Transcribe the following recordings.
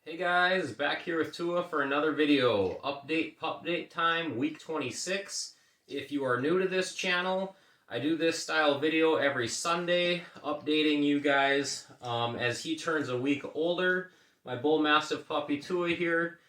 Hey guys, back here with Tua for another video. Update time, week 26. If you are new to this channel, I do this style video every Sunday, updating you guys as he turns a week older. My Bullmastiff puppy Tua here.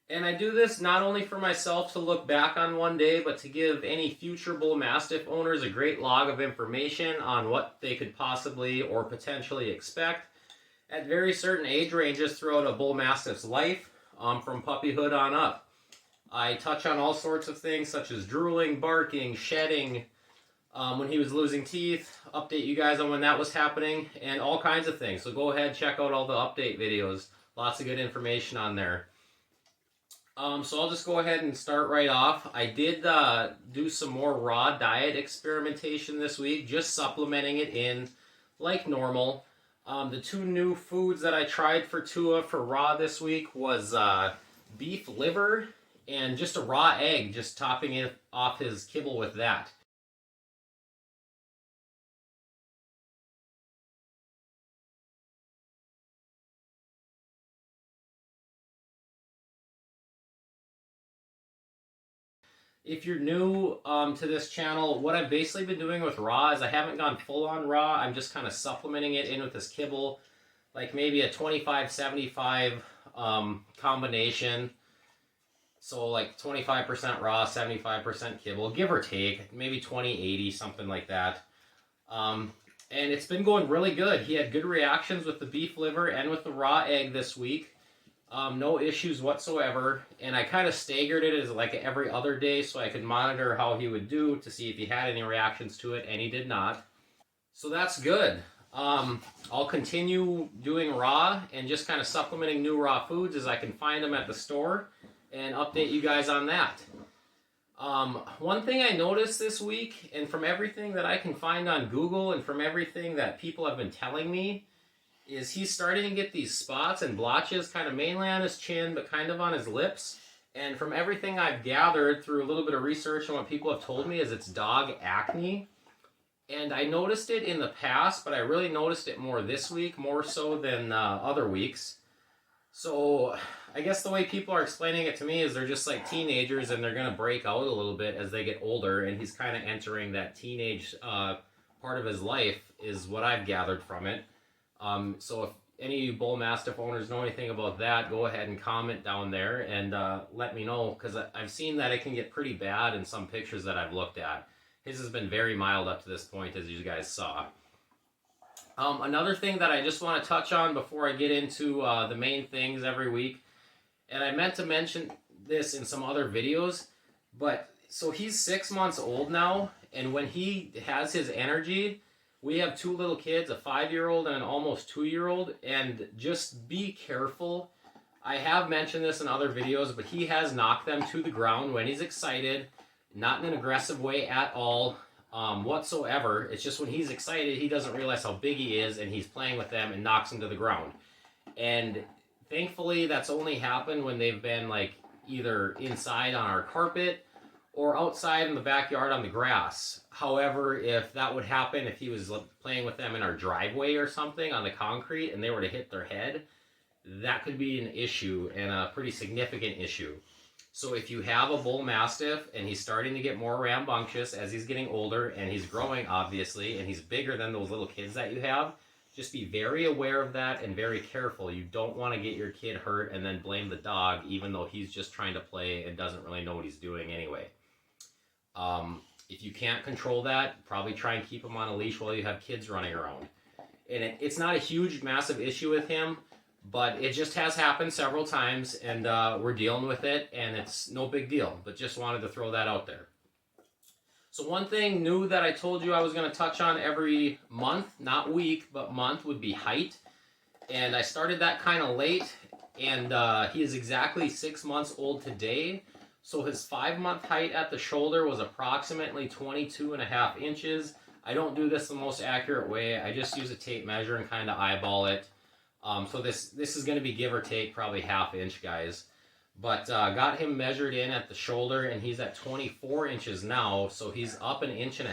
And I do this not only for myself to look back on one day, but to give any future Bullmastiff owners a great log of information on what they could possibly or potentially expect at very certain age ranges throughout a bull mastiff's life, from puppyhood on up. I touch on all sorts of things such as drooling, barking, shedding, when he was losing teeth, update you guys on when that was happening, and all kinds of things. So go ahead, check out all the update videos. Lots of good information on there. So I'll just go ahead and start right off. I did do some more raw diet experimentation this week, just supplementing it in like normal. The two new foods that I tried for Tua for raw this week was beef liver and just a raw egg, just topping it off his kibble with that. If you're new to this channel, what I've basically been doing with raw is I haven't gone full on raw. I'm just kind of supplementing it in with this kibble, like maybe a 25-75 combination. So like 25% raw, 75% kibble, give or take, maybe 20-80, something like that. And it's been going really good. He had good reactions with the beef liver and with the raw egg this week. No issues whatsoever, and I kind of staggered it as like every other day so I could monitor how he would do to see if he had any reactions to it, and he did not. So that's good. I'll continue doing raw and just kind of supplementing new raw foods as I can find them at the store and update you guys on that. One thing I noticed this week, and from everything that I can find on Google and from everything that people have been telling me, is he's starting to get these spots and blotches kind of mainly on his chin, but kind of on his lips. And from everything I've gathered through a little bit of research and what people have told me is it's dog acne. And I noticed it in the past, but I really noticed it more this week, more so than other weeks. So I guess the way people are explaining it to me is they're just like teenagers and they're going to break out a little bit as they get older. And he's kind of entering that teenage part of his life is what I've gathered from it. So if any of you Bull Mastiff owners know anything about that, go ahead and comment down there and let me know, because I've seen that it can get pretty bad in some pictures that I've looked at. His has been very mild up to this point, as you guys saw. Another thing that I just want to touch on before I get into the main things every week, and I meant to mention this in some other videos, but so he's 6 months old now, and when he has his energy, we have two little kids, a 5-year-old and an almost 2-year-old, and just be careful. I have mentioned this in other videos, but he has knocked them to the ground when he's excited, not in an aggressive way at all whatsoever. It's just when he's excited, he doesn't realize how big he is, and he's playing with them and knocks them to the ground. And thankfully, that's only happened when they've been like either inside on our carpet or outside in the backyard on the grass. However, if that would happen, if he was playing with them in our driveway or something on the concrete and they were to hit their head, that could be an issue, and a pretty significant issue. So if you have a Bull Mastiff and he's starting to get more rambunctious as he's getting older and he's growing, obviously, and he's bigger than those little kids that you have, just be very aware of that and very careful. You don't want to get your kid hurt and then blame the dog, even though he's just trying to play and doesn't really know what he's doing anyway. If you can't control that, probably try and keep him on a leash while you have kids running around. And it's not a huge, massive issue with him, but it just has happened several times, and we're dealing with it, and it's no big deal, but just wanted to throw that out there. So one thing new that I told you I was going to touch on every month, not week, but month, would be height. And I started that kind of late, and he is exactly 6 months old today. So his 5-month height at the shoulder was approximately 22.5 inches. I don't do this the most accurate way. I just use a tape measure and kind of eyeball it. So this is going to be give or take probably ½ inch, guys. But got him measured in at the shoulder, and he's at 24 inches now. So he's up 1.5 inches.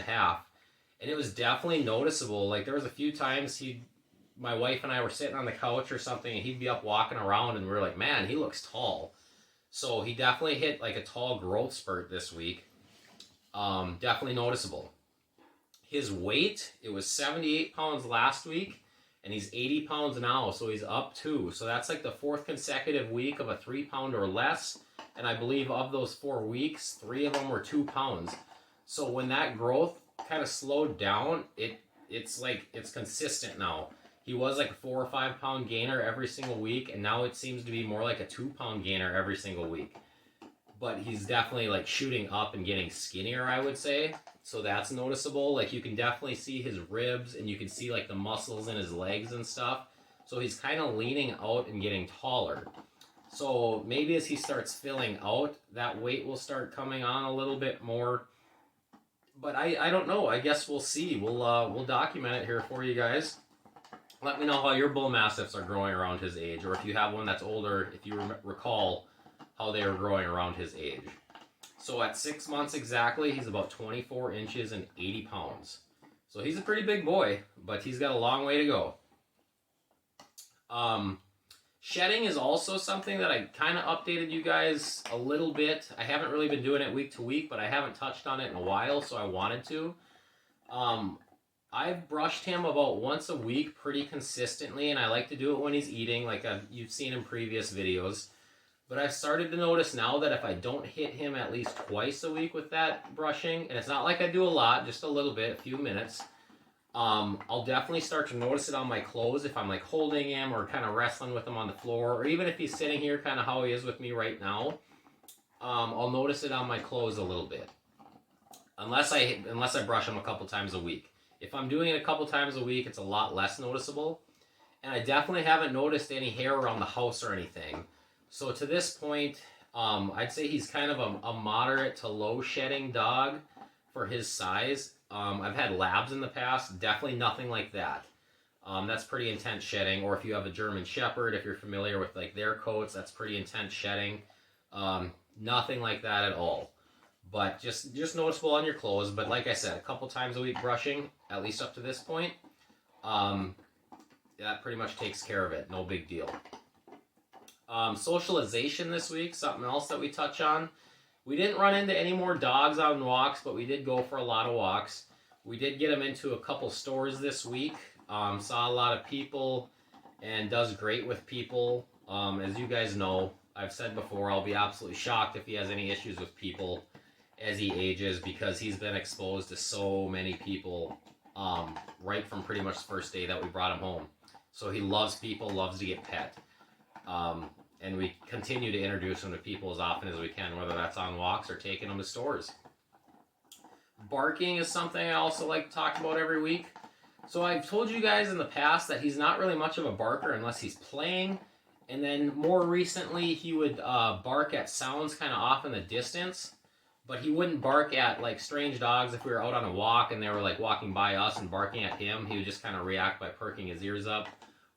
And it was definitely noticeable. Like there was a few times he'd my wife and I were sitting on the couch or something, and he'd be up walking around, and we were like, man, he looks tall. So he definitely hit like a tall growth spurt this week. Definitely noticeable. His weight, it was 78 pounds last week, and he's 80 pounds now, so he's up 2. So that's like the 4th consecutive week of a 3 pound or less, and I believe of those 4 weeks, 3 of them were 2 pounds. So when that growth kind of slowed down, it's consistent now. He was like a 4 or 5 pound gainer every single week, and now it seems to be more like a 2 pound gainer every single week. But he's definitely like shooting up and getting skinnier, I would say. So that's noticeable. Like you can definitely see his ribs, and you can see like the muscles in his legs and stuff. So he's kind of leaning out and getting taller. So maybe as he starts filling out, that weight will start coming on a little bit more. But I don't know. I guess we'll see. We'll document it here for you guys. Let me know how your bull mastiffs are growing around his age, or if you have one that's older, if you recall how they were growing around his age. So at 6 months exactly, he's about 24 inches and 80 pounds. So he's a pretty big boy, but he's got a long way to go. Shedding is also something that I kind of updated you guys a little bit. I haven't really been doing it week to week, but I haven't touched on it in a while, so I wanted to. I've brushed him about once a week pretty consistently, and I like to do it when he's eating, like you've seen in previous videos. But I've started to notice now that if I don't hit him at least twice a week with that brushing, and it's not like I do a lot, just a little bit, a few minutes, I'll definitely start to notice it on my clothes if I'm like holding him or kind of wrestling with him on the floor, or even if he's sitting here kind of how he is with me right now. I'll notice it on my clothes a little bit, unless I brush him a couple times a week. If I'm doing it a couple times a week, it's a lot less noticeable. And I definitely haven't noticed any hair around the house or anything. So to this point, I'd say he's kind of a moderate to low shedding dog for his size. I've had labs in the past, definitely nothing like that. That's pretty intense shedding. Or if you have a German Shepherd, if you're familiar with like their coats, that's pretty intense shedding. Nothing like that at all. But just noticeable on your clothes. But like I said, a couple times a week brushing, at least up to this point, that pretty much takes care of it. No big deal. Socialization this week, something else that we touch on. We didn't run into any more dogs on walks, but we did go for a lot of walks. We did get him into a couple stores this week. Saw a lot of people, and does great with people. As you guys know, I've said before, I'll be absolutely shocked if he has any issues with people as he ages, because he's been exposed to so many people right from pretty much the first day that we brought him home. So he loves people, loves to get pet. And we continue to introduce him to people as often as we can, whether that's on walks or taking him to stores. Barking is something I also like to talk about every week. So I've told you guys in the past that he's not really much of a barker unless he's playing. And then more recently, he would bark at sounds kind of off in the distance. But he wouldn't bark at like strange dogs if we were out on a walk and they were like walking by us and barking at him. He would just kind of react by perking his ears up.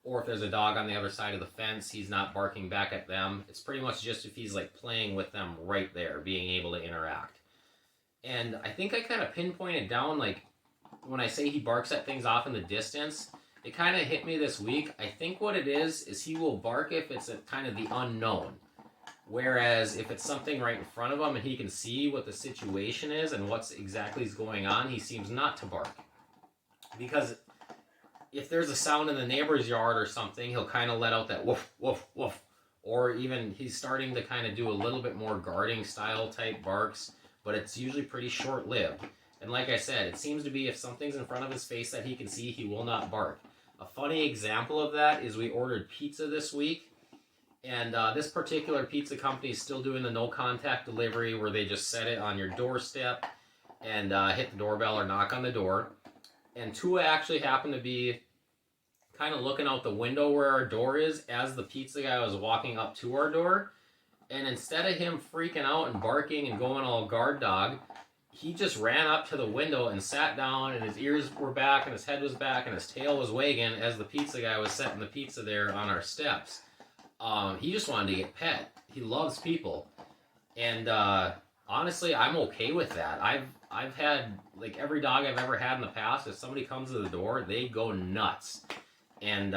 Or if there's a dog on the other side of the fence, he's not barking back at them. It's pretty much just if he's like playing with them right there, being able to interact. And I think I kind of pinpointed down, like when I say he barks at things off in the distance, it kind of hit me this week. I think what it is he will bark if it's kind of the unknown. Whereas if it's something right in front of him and he can see what the situation is and what's exactly is going on, he seems not to bark. Because if there's a sound in the neighbor's yard or something, he'll kind of let out that woof, woof, woof. Or even he's starting to kind of do a little bit more guarding style type barks, but it's usually pretty short-lived. And like I said, it seems to be if something's in front of his face that he can see, he will not bark. A funny example of that is we ordered pizza this week, and this particular pizza company is still doing the no-contact delivery where they just set it on your doorstep and hit the doorbell or knock on the door. And Tua actually happened to be kind of looking out the window where our door is as the pizza guy was walking up to our door. And instead of him freaking out and barking and going all guard dog, he just ran up to the window and sat down, and his ears were back and his head was back and his tail was wagging as the pizza guy was setting the pizza there on our steps. He just wanted to get pet. He loves people. And honestly, I'm okay with that. I've had, like every dog I've ever had in the past, if somebody comes to the door, they go nuts. And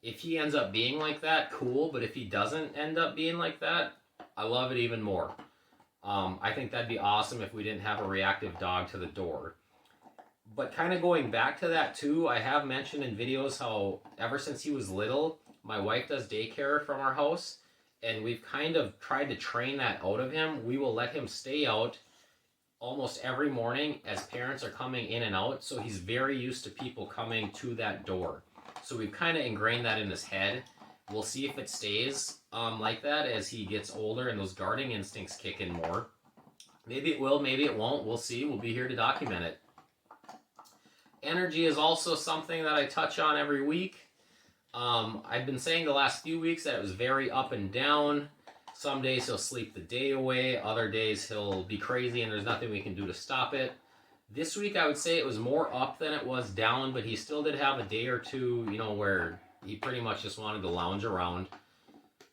if he ends up being like that, cool. But if he doesn't end up being like that, I love it even more. I think that'd be awesome if we didn't have a reactive dog to the door. But kind of going back to that too, I have mentioned in videos how ever since he was little, my wife does daycare from our house, and we've kind of tried to train that out of him. We will let him stay out almost every morning as parents are coming in and out, so he's very used to people coming to that door. So we've kind of ingrained that in his head. We'll see if it stays like that as he gets older and those guarding instincts kick in more. Maybe it will, maybe it won't. We'll see. We'll be here to document it. Energy is also something that I touch on every week. I've been saying the last few weeks that it was very up and down. Some days he'll sleep the day away. Other days he'll be crazy and there's nothing we can do to stop it. This week I would say it was more up than it was down, but he still did have a day or two, where he pretty much just wanted to lounge around.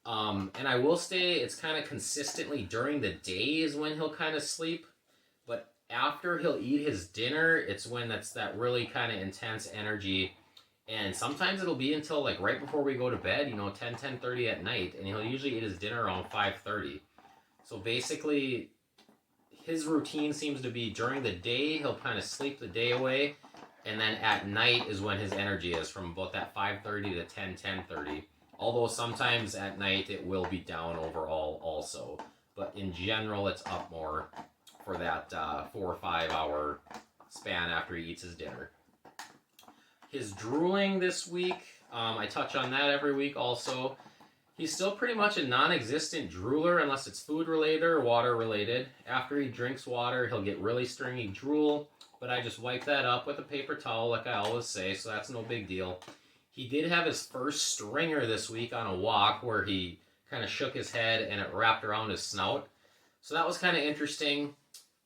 And I will say it's kind of consistently during the day is when he'll kind of sleep. But after he'll eat his dinner, it's when that's that really kind of intense energy. And sometimes it'll be until like right before we go to bed, 10:30 at night. And he'll usually eat his dinner around 5:30. So basically, his routine seems to be during the day, he'll kind of sleep the day away. And then at night is when his energy is from about that 5:30 to 10:30. Although sometimes at night it will be down overall also. But in general, it's up more for that 4 or 5 hour span after he eats his dinner. His drooling this week, I touch on that every week also. He's still pretty much a non-existent drooler unless it's food related or water related. After he drinks water, he'll get really stringy drool, but I just wipe that up with a paper towel like I always say, so that's no big deal. He did have his first stringer this week on a walk where he kind of shook his head and it wrapped around his snout. So that was kind of interesting.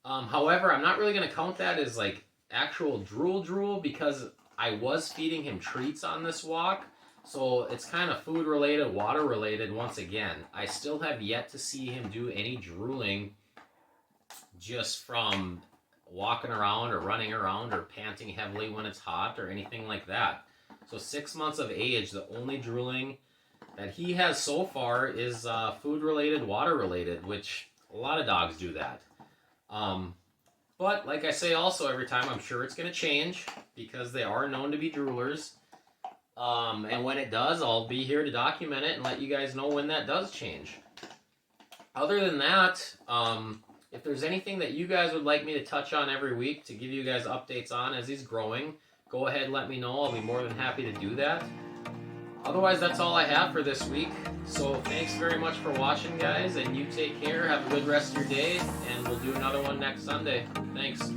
However, I'm not really going to count that as like actual drool because I was feeding him treats on this walk. So it's kind of food related, water related once again. I still have yet to see him do any drooling just from walking around or running around or panting heavily when it's hot or anything like that. So 6 months of age, the only drooling that he has so far is food related, water related, which a lot of dogs do that. But like I say also every time, I'm sure it's going to change because they are known to be droolers. And when it does, I'll be here to document it and let you guys know when that does change. Other than that, if there's anything that you guys would like me to touch on every week to give you guys updates on as he's growing, go ahead and let me know. I'll be more than happy to do that. Otherwise, that's all I have for this week. So thanks very much for watching, guys, and you take care. Have a good rest of your day, and we'll do another one next Sunday. Thanks.